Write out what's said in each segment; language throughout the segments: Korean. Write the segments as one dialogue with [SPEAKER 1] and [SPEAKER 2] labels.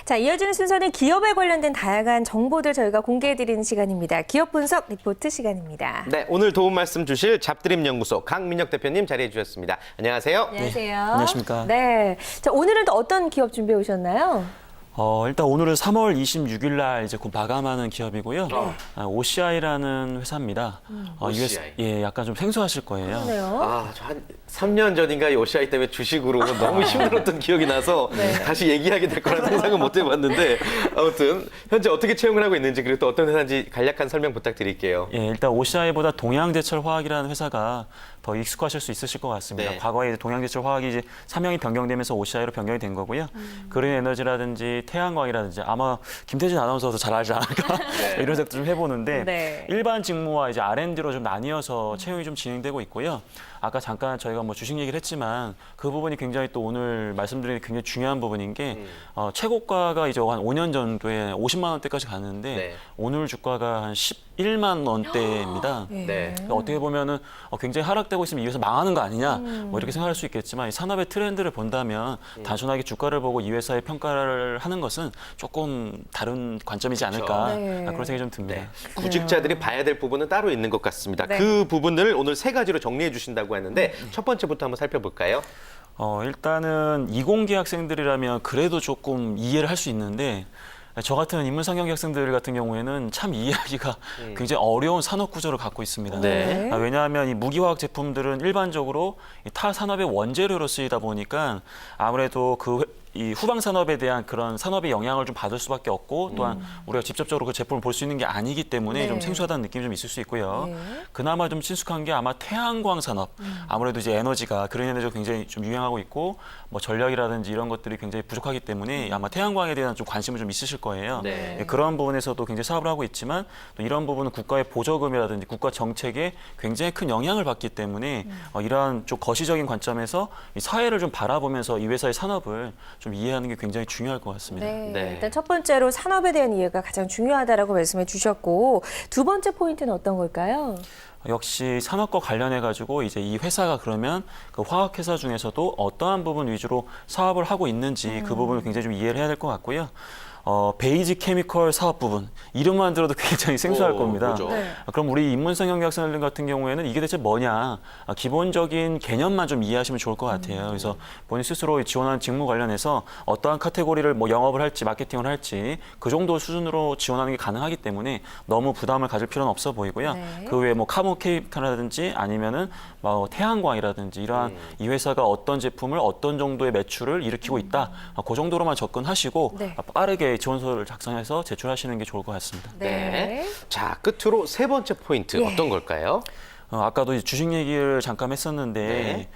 [SPEAKER 1] 자, 이어지는 순서는 기업에 관련된 다양한 정보들 저희가 공개해드리는 시간입니다. 기업 분석 리포트 시간입니다.
[SPEAKER 2] 네, 오늘 도움 말씀 주실 잡드림 연구소 강민혁 대표님 자리해 주셨습니다. 안녕하세요.
[SPEAKER 1] 안녕하세요.
[SPEAKER 3] 안녕하십니까.
[SPEAKER 1] 네. 자, 오늘은 또 어떤 기업 준비해 오셨나요?
[SPEAKER 3] 일단 오늘은 3월 26일 날 이제 곧 마감하는 기업이고요. OCI라는 회사입니다.
[SPEAKER 2] OCI.
[SPEAKER 3] 예, 약간 좀 생소하실 거예요.
[SPEAKER 1] 그러네요.
[SPEAKER 2] 저 한 3년 전인가 이 OCI 때문에 주식으로 너무 힘들었던 기억이 나서 다시 얘기하게 될 거라는 상상은 못 해봤는데 아무튼 현재 어떻게 채용을 하고 있는지 그리고 또 어떤 회사인지 간략한 설명 부탁드릴게요.
[SPEAKER 3] 예, 일단 OCI보다 동양제철화학이라는 회사가 더 익숙하실 수 있으실 것 같습니다.
[SPEAKER 2] 네.
[SPEAKER 3] 과거에 이제 동양제철화학이 이제 사명이 변경되면서 OCI로 변경이 된 거고요. 그린 에너지라든지 태양광이라든지 아마 김태진 아나운서도 잘 알지 않을까 이런 생각도 좀 해보는데
[SPEAKER 1] 네.
[SPEAKER 3] 일반 직무와 이제 R&D로 좀 나뉘어서 채용이 좀 진행되고 있고요. 아까 잠깐 저희가 뭐 주식 얘기를 했지만 그 부분이 굉장히 또 오늘 말씀드리는 굉장히 중요한 부분인 게 최고가가 이제 한 5년 전도에 50만 원대까지 갔는데
[SPEAKER 2] 네.
[SPEAKER 3] 오늘 주가가 한 11만 원대입니다.
[SPEAKER 2] 네.
[SPEAKER 3] 그러니까 어떻게 보면은 굉장히 하락되고 있으면 이 회사 망하는 거 아니냐 뭐 이렇게 생각할 수 있겠지만 이 산업의 트렌드를 본다면 단순하게 주가를 보고 이 회사의 평가를 하는 것은 조금 다른 관점이지 않을까
[SPEAKER 1] 그렇죠. 네.
[SPEAKER 3] 그런 생각이 좀 듭니다.
[SPEAKER 2] 네. 구직자들이 봐야 될 부분은 따로 있는 것 같습니다.
[SPEAKER 1] 네.
[SPEAKER 2] 그 부분을 오늘 세 가지로 정리해 주신다고 하는데 첫 번째부터 한번 살펴볼까요?
[SPEAKER 3] 일단은 이공계 학생들이라면 그래도 조금 이해를 할 수 있는데 저 같은 인문상경계 학생들 같은 경우에는 참 이해하기가 굉장히 어려운 산업 구조를 갖고 있습니다.
[SPEAKER 2] 네.
[SPEAKER 3] 왜냐하면 이 무기화학 제품들은 일반적으로 이 타 산업의 원재료로 쓰이다 보니까 아무래도 이 후방 산업에 대한 그런 산업의 영향을 좀 받을 수밖에 없고 또한 우리가 직접적으로 그 제품을 볼 수 있는 게 아니기 때문에
[SPEAKER 1] 네.
[SPEAKER 3] 좀 생소하다는 느낌이 좀 있을 수 있고요.
[SPEAKER 1] 네.
[SPEAKER 3] 그나마 좀 친숙한 게 아마 태양광 산업. 아무래도 이제 에너지가 그린 에너지가 굉장히 좀 유행하고 있고 뭐 전력이라든지 이런 것들이 굉장히 부족하기 때문에 아마 태양광에 대한 좀 관심을 좀 있으실 거예요.
[SPEAKER 2] 네.
[SPEAKER 3] 예, 그런 부분에서도 굉장히 사업을 하고 있지만 또 이런 부분은 국가의 보조금이라든지 국가 정책에 굉장히 큰 영향을 받기 때문에 이러한 좀 거시적인 관점에서 이 사회를 좀 바라보면서 이 회사의 산업을 좀 이해하는 게 굉장히 중요할 것 같습니다.
[SPEAKER 1] 네.
[SPEAKER 2] 네.
[SPEAKER 1] 일단 첫 번째로 산업에 대한 이해가 가장 중요하다라고 말씀해 주셨고 두 번째 포인트는 어떤 걸까요?
[SPEAKER 3] 역시 산업과 관련해 가지고 이제 이 회사가 그러면 그 화학 회사 중에서도 어떠한 부분 위주로 사업을 하고 있는지 그 부분을 굉장히 좀 이해를 해야 될 것 같고요. 베이직 케미컬 사업 부분 이름만 들어도 굉장히 생소할 겁니다.
[SPEAKER 2] 그렇죠.
[SPEAKER 1] 네.
[SPEAKER 3] 그럼 우리 인문상경계 학생들 같은 경우에는 이게 대체 뭐냐 기본적인 개념만 좀 이해하시면 좋을 것 같아요. 그래서 본인 스스로 지원하는 직무 관련해서 어떠한 카테고리를 뭐 영업을 할지 마케팅을 할지 그 정도 수준으로 지원하는 게 가능하기 때문에 너무 부담을 가질 필요는 없어 보이고요.
[SPEAKER 1] 네.
[SPEAKER 3] 그 외에 뭐 카본 케이크라든지 아니면은 뭐 태양광이라든지 이러한 이 회사가 어떤 제품을 어떤 정도의 매출을 일으키고 있다. 그 정도로만 접근하시고
[SPEAKER 1] 네.
[SPEAKER 3] 빠르게 지원서를 작성해서 제출하시는 게 좋을 것 같습니다.
[SPEAKER 2] 네. 자, 끝으로 세 번째 포인트
[SPEAKER 1] 예.
[SPEAKER 2] 어떤 걸까요?
[SPEAKER 3] 아까도 이제 주식 얘기를 잠깐 했었는데
[SPEAKER 2] 네.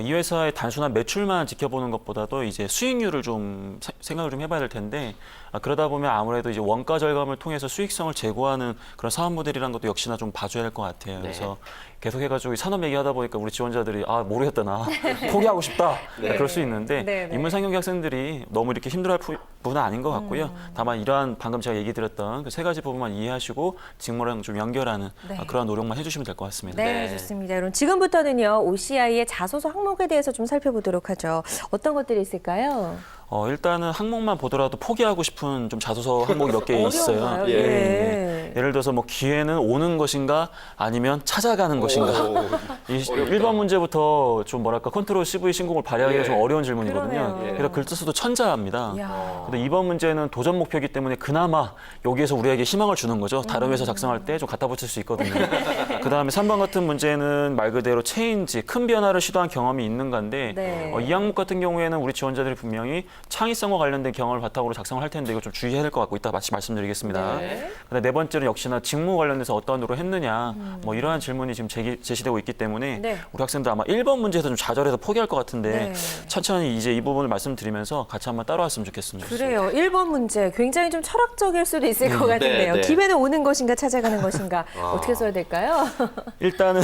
[SPEAKER 3] 이 회사의 단순한 매출만 지켜보는 것보다도 이제 수익률을 좀 생각을 좀 해봐야 될 텐데 그러다 보면 아무래도 이제 원가 절감을 통해서 수익성을 제고하는 그런 사업 모델이라는 것도 역시나 좀 봐줘야 될 것 같아요.
[SPEAKER 2] 네.
[SPEAKER 3] 그래서 계속해가지고 산업 얘기하다 보니까 우리 지원자들이 모르겠다 나 포기하고 싶다 그럴 수 있는데
[SPEAKER 1] 네, 네.
[SPEAKER 3] 인문상경계 학생들이 너무 이렇게 힘들어할 부분은 아닌 것 같고요. 다만 이러한 방금 제가 얘기 드렸던 그 세 가지 부분만 이해하시고 직무랑 좀 연결하는
[SPEAKER 1] 네.
[SPEAKER 3] 그런 노력만 해주시면 될 것 같습니다.
[SPEAKER 1] 네,
[SPEAKER 2] 네.
[SPEAKER 1] 좋습니다. 그럼 지금부터는요, OCI의 자소서 항목에 대해서 좀 살펴보도록 하죠. 어떤 것들이 있을까요?
[SPEAKER 3] 일단은 항목만 보더라도 포기하고 싶은 좀 자소서 항목이 몇 개 있어요.
[SPEAKER 1] 어려운가요?
[SPEAKER 2] 예.
[SPEAKER 1] 예.
[SPEAKER 3] 예를 들어서 뭐 기회는 오는 것인가 아니면 찾아가는 것인가.
[SPEAKER 2] 오,
[SPEAKER 3] 이
[SPEAKER 2] 어렵다.
[SPEAKER 3] 1번 문제부터 좀 뭐랄까 컨트롤 CV 신공을 발휘하기가
[SPEAKER 2] 예.
[SPEAKER 3] 좀 어려운 질문이거든요.
[SPEAKER 1] 그러네요.
[SPEAKER 3] 그래서 글뜻수도 천자입니다.
[SPEAKER 1] 이야.
[SPEAKER 3] 근데 2번 문제는 도전 목표이기 때문에 그나마 여기에서 우리에게 희망을 주는 거죠. 다른 회사 작성할 때 좀 갖다 붙일 수 있거든요. 그다음에 3번 같은 문제는 말 그대로 체인지, 큰 변화를 시도한 경험이 있는 건데
[SPEAKER 1] 네.
[SPEAKER 3] 이 항목 같은 경우에는 우리 지원자들이 분명히 창의성과 관련된 경험을 바탕으로 작성을 할 텐데 이거 좀 주의해야 될 것 같고 이따 같이 말씀드리겠습니다.
[SPEAKER 2] 네.
[SPEAKER 3] 근데 네 번째는 역시나 직무 관련돼서 어떠한 노력을 했느냐 뭐 이러한 질문이 지금 제시되고 있기 때문에
[SPEAKER 1] 네.
[SPEAKER 3] 우리 학생들 아마 1번 문제에서 좀 좌절해서 포기할 것 같은데
[SPEAKER 1] 네.
[SPEAKER 3] 천천히 이제 이 부분을 말씀드리면서 같이 한번 따라왔으면 좋겠습니다.
[SPEAKER 1] 그래요. 1번 문제 굉장히 좀 철학적일 수도 있을 것 같은데요.
[SPEAKER 2] 네, 네.
[SPEAKER 1] 기회는 오는 것인가 찾아가는 것인가 어떻게 써야 될까요?
[SPEAKER 3] 일단은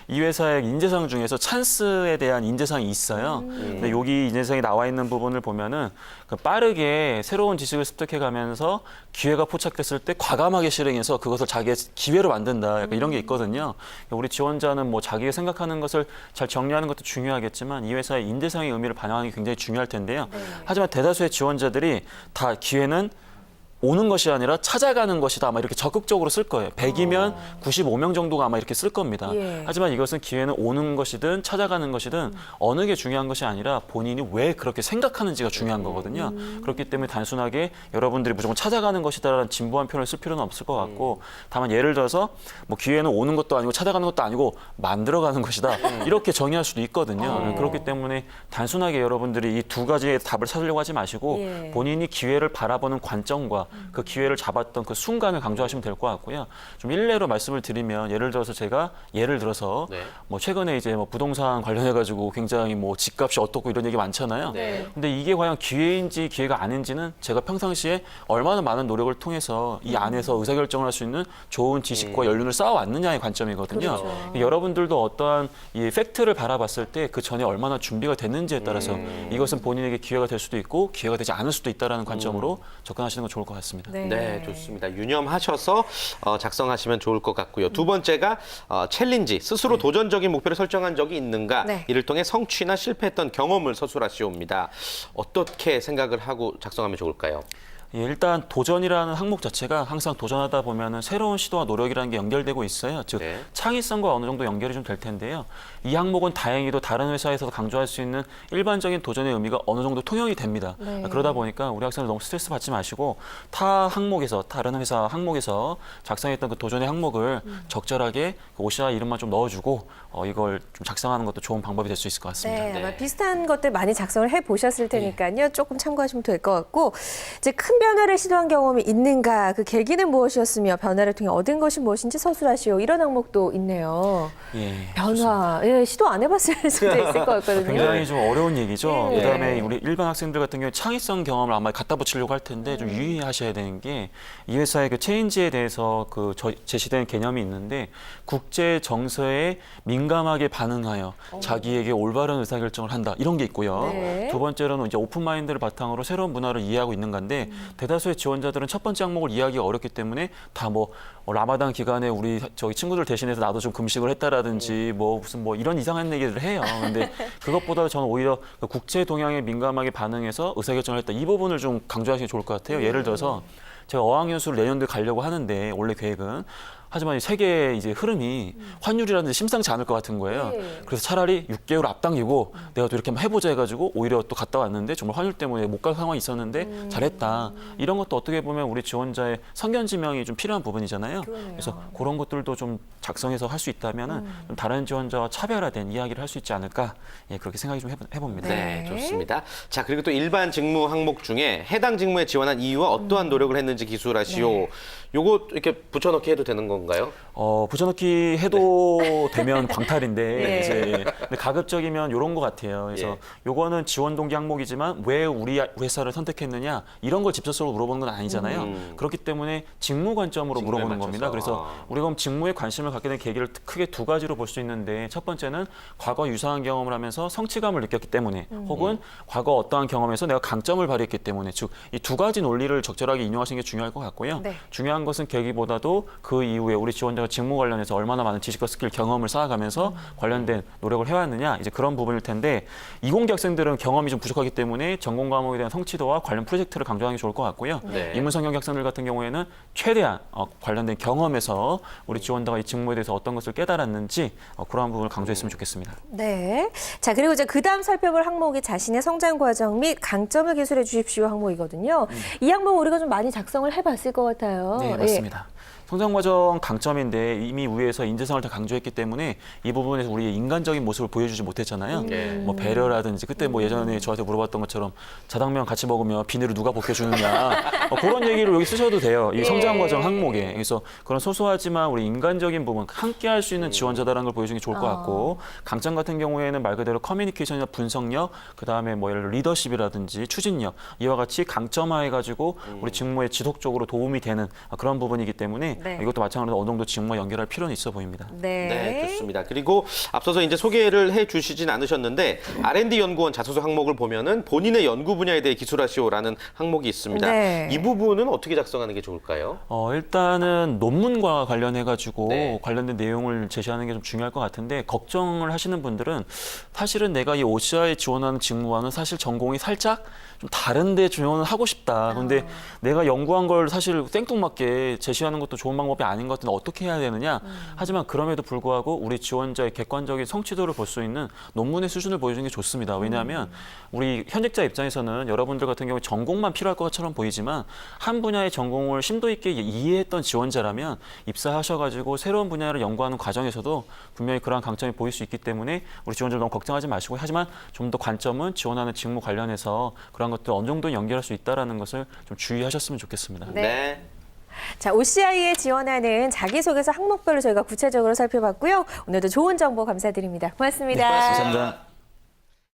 [SPEAKER 3] 이 회사의 인재상 중에서 찬스에 대한 인재상이 있어요. 근데 여기 인재상이 나와 있는 부분을 보면은 그 빠르게 새로운 지식을 습득해가면서 기회가 포착됐을 때 과감하게 실행해서 그것을 자기의 기회로 만든다. 약간 이런 게 있거든요. 우리 지원자는 뭐 자기가 생각하는 것을 잘 정리하는 것도 중요하겠지만 이 회사의 인재상의 의미를 반영하는 게 굉장히 중요할 텐데요. 하지만 대다수의 지원자들이 다 기회는 오는 것이 아니라 찾아가는 것이다. 아마 이렇게 적극적으로 쓸 거예요. 100이면 95명 정도가 아마 이렇게 쓸 겁니다.
[SPEAKER 1] 예.
[SPEAKER 3] 하지만 이것은 기회는 오는 것이든 찾아가는 것이든 어느 게 중요한 것이 아니라 본인이 왜 그렇게 생각하는지가 중요한 거거든요. 그렇기 때문에 단순하게 여러분들이 무조건 찾아가는 것이다라는 진부한 표현을 쓸 필요는 없을 것 같고 다만 예를 들어서 뭐 기회는 오는 것도 아니고 찾아가는 것도 아니고 만들어가는 것이다. 이렇게 정의할 수도 있거든요. 그렇기 때문에 단순하게 여러분들이 이 두 가지의 답을 찾으려고 하지 마시고
[SPEAKER 1] 예.
[SPEAKER 3] 본인이 기회를 바라보는 관점과 그 기회를 잡았던 그 순간을 강조하시면 될 것 같고요. 좀 일례로 말씀을 드리면 예를 들어서
[SPEAKER 2] 네.
[SPEAKER 3] 뭐 최근에 이제 뭐 부동산 관련해 가지고 굉장히 뭐 집값이 어떻고 이런 얘기 많잖아요.
[SPEAKER 2] 네.
[SPEAKER 3] 근데 이게 과연 기회인지 기회가 아닌지는 제가 평상시에 얼마나 많은 노력을 통해서 이 안에서 의사결정을 할 수 있는 좋은 지식과 연륜을 쌓아왔느냐의 관점이거든요.
[SPEAKER 1] 그렇죠.
[SPEAKER 3] 여러분들도 어떠한 이 팩트를 바라봤을 때 그 전에 얼마나 준비가 됐는지에 따라서 이것은 본인에게 기회가 될 수도 있고 기회가 되지 않을 수도 있다는 관점으로 접근하시는 건 좋을 것 같습니다.
[SPEAKER 2] 네, 좋습니다. 유념하셔서 작성하시면 좋을 것 같고요. 두 번째가 챌린지, 스스로 도전적인 목표를 설정한 적이 있는가,
[SPEAKER 1] 네.
[SPEAKER 2] 이를 통해 성취나 실패했던 경험을 서술하시옵니다. 어떻게 생각을 하고 작성하면 좋을까요?
[SPEAKER 3] 예, 일단 도전이라는 항목 자체가 항상 도전하다 보면은 새로운 시도와 노력이라는 게 연결되고 있어요. 즉
[SPEAKER 2] 네.
[SPEAKER 3] 창의성과 어느 정도 연결이 좀 될 텐데요. 이 항목은 다행히도 다른 회사에서도 강조할 수 있는 일반적인 도전의 의미가 어느 정도 통용이 됩니다.
[SPEAKER 1] 네.
[SPEAKER 3] 그러다 보니까 우리 학생들 너무 스트레스 받지 마시고 타 항목에서 다른 회사 항목에서 작성했던 그 도전의 항목을 적절하게 그 OCR 이름만 좀 넣어주고 이걸 좀 작성하는 것도 좋은 방법이 될 수 있을 것 같습니다.
[SPEAKER 1] 네, 아마
[SPEAKER 2] 네.
[SPEAKER 1] 비슷한 것들 많이 작성을 해보셨을 테니까요. 조금 참고하시면 될 것 같고 이제 큰 변화를 시도한 경험이 있는가, 그 계기는 무엇이었으며 변화를 통해 얻은 것이 무엇인지 서술하시오. 이런 항목도 있네요.
[SPEAKER 3] 예,
[SPEAKER 1] 변화, 예, 시도 안 해봤을 수도 있을 것 같거든요.
[SPEAKER 3] 굉장히 좀 어려운 얘기죠.
[SPEAKER 1] 네.
[SPEAKER 3] 그다음에 우리 일반 학생들 같은 경우에 창의성 경험을 아마 갖다 붙이려고 할 텐데 좀 유의하셔야 되는 게 이 회사의 그 체인지에 대해서 그 제시된 개념이 있는데 국제 정서에 민감하게 반응하여 자기에게 올바른 의사결정을 한다 이런 게 있고요.
[SPEAKER 1] 네.
[SPEAKER 3] 두 번째로는 이제 오픈 마인드를 바탕으로 새로운 문화를 이해하고 있는 건데 대다수의 지원자들은 첫 번째 항목을 이해하기가 어렵기 때문에 다 뭐 라마단 기간에 우리 저기 친구들 대신해서 나도 좀 금식을 했다라든지 뭐 무슨 뭐 이런 이상한 얘기를 해요. 근데 그것보다 저는 오히려 그 국제 동향에 민감하게 반응해서 의사결정을 했다. 이 부분을 좀 강조하시면 좋을 것 같아요. 예를 들어서 제가 어학연수를 내년도에 가려고 하는데 원래 계획은 하지만 세계의 이제 흐름이 환율이라는 데 심상치 않을 것 같은 거예요.
[SPEAKER 1] 네.
[SPEAKER 3] 그래서 차라리 6개월 앞당기고 내가 또 이렇게 한번 해보자 해가지고 오히려 또 갔다 왔는데 정말 환율 때문에 못 갈 상황이 있었는데 잘했다. 이런 것도 어떻게 보면 우리 지원자의 성견지명이 좀 필요한 부분이잖아요.
[SPEAKER 1] 그러네요.
[SPEAKER 3] 그래서 그런 것들도 좀 작성해서 할 수 있다면은 좀 다른 지원자와 차별화된 이야기를 할 수 있지 않을까. 예, 그렇게 생각이 좀 해봅니다.
[SPEAKER 2] 네, 좋습니다. 자, 그리고 또 일반 직무 항목 중에 해당 직무에 지원한 이유와 어떠한 노력을 했는지 기술하시오.
[SPEAKER 1] 네.
[SPEAKER 2] 요거 이렇게 붙여넣기 해도 되는 건가요?
[SPEAKER 3] 붙여넣기 해도 되면 광탈인데
[SPEAKER 1] 네.
[SPEAKER 3] 이제 근데 가급적이면 이런 것 같아요. 그래서
[SPEAKER 2] 예.
[SPEAKER 3] 요거는 지원 동기 항목이지만 왜 우리 회사를 선택했느냐 이런 걸 직접적으로 물어보는 건 아니잖아요. 그렇기 때문에 직무 관점으로
[SPEAKER 2] 직무에
[SPEAKER 3] 물어보는
[SPEAKER 2] 맞춰서.
[SPEAKER 3] 겁니다. 그래서 우리가 그럼 직무에 관심을 갖게 된 계기를 크게 두 가지로 볼 수 있는데 첫 번째는 과거 유사한 경험을 하면서 성취감을 느꼈기 때문에 혹은 과거 어떠한 경험에서 내가 강점을 발휘했기 때문에 즉 이 두 가지 논리를 적절하게 인용하시는 게 중요할 것 같고요.
[SPEAKER 1] 네.
[SPEAKER 3] 중요한 것은 계기보다도 그 이후에 우리 지원자가 직무 관련해서 얼마나 많은 지식과 스킬 경험을 쌓아가면서 관련된 노력을 해왔느냐 이제 그런 부분일 텐데 이공계 학생들은 경험이 좀 부족하기 때문에 전공 과목에 대한 성취도와 관련 프로젝트를 강조하는 게 좋을 것 같고요.
[SPEAKER 2] 네.
[SPEAKER 3] 인문성경 학생들 같은 경우에는 최대한 관련된 경험에서 우리 지원자가 이 직무에 대해서 어떤 것을 깨달았는지 그러한 부분을 강조했으면 좋겠습니다.
[SPEAKER 1] 네. 자, 그리고 이제 그다음 살펴볼 항목이 자신의 성장 과정 및 강점을 기술해 주십시오 항목이거든요. 이 항목 우리가 좀 많이 작성을 해봤을 것 같아요.
[SPEAKER 3] 네, 맞습니다. 성장 과정 강점인데 이미 위에서 인재성을 다 강조했기 때문에 이 부분에서 우리의 인간적인 모습을 보여주지 못했잖아요. 뭐 배려라든지 그때 뭐 예전에 저한테 물어봤던 것처럼 자당면 같이 먹으면 비늘을 누가 벗겨주느냐 그런 얘기를 여기 쓰셔도 돼요. 이 성장 과정 항목에. 그래서 그런 소소하지만 우리 인간적인 부분 함께 할 수 있는 지원자다라는 걸 보여주는 게 좋을 것 같고 강점 같은 경우에는 말 그대로 커뮤니케이션이나 분석력 그다음에 뭐 예를 들어 리더십이라든지 추진력 이와 같이 강점화해가지고 우리 직무에 지속적으로 도움이 되는 그런 부분이기 때문에 때문에
[SPEAKER 1] 네.
[SPEAKER 3] 이것도 마찬가지로 어느 정도 직무와 연결할 필요는 있어 보입니다.
[SPEAKER 1] 네.
[SPEAKER 2] 네, 좋습니다. 그리고 앞서서 이제 소개를 해주시진 않으셨는데 R&D 연구원 자소서 항목을 보면은 본인의 연구 분야에 대해 기술하시오라는 항목이 있습니다.
[SPEAKER 1] 네.
[SPEAKER 2] 이 부분은 어떻게 작성하는 게 좋을까요?
[SPEAKER 3] 일단은 논문과 관련해가지고
[SPEAKER 2] 네.
[SPEAKER 3] 관련된 내용을 제시하는 게 좀 중요할 것 같은데 걱정을 하시는 분들은 사실은 내가 이 OCI에 지원하는 직무와는 사실 전공이 살짝 좀 다른데 지원을 하고 싶다. 그런데 내가 연구한 걸 사실 생뚱맞게 제시하는 것도 좋은 방법이 아닌 것 같은데 어떻게 해야 되느냐. 하지만 그럼에도 불구하고 우리 지원자의 객관적인 성취도를 볼 수 있는 논문의 수준을 보여주는 게 좋습니다. 왜냐하면 우리 현직자 입장에서는 여러분들 같은 경우에 전공만 필요할 것처럼 보이지만 한 분야의 전공을 심도 있게 이해했던 지원자라면 입사하셔가지고 새로운 분야를 연구하는 과정에서도 분명히 그러한 강점이 보일 수 있기 때문에 우리 지원자들 너무 걱정하지 마시고 하지만 좀 더 관점은 지원하는 직무 관련해서 그런 것들 어느 정도 연결할 수 있다는 것을 좀 주의하셨으면 좋겠습니다.
[SPEAKER 1] 네. 자, OCI에 지원하는 자기소개서 항목별로 저희가 구체적으로 살펴봤고요. 오늘도 좋은 정보 감사드립니다. 고맙습니다.
[SPEAKER 2] 네, 고맙습니다.
[SPEAKER 3] 감사합니다.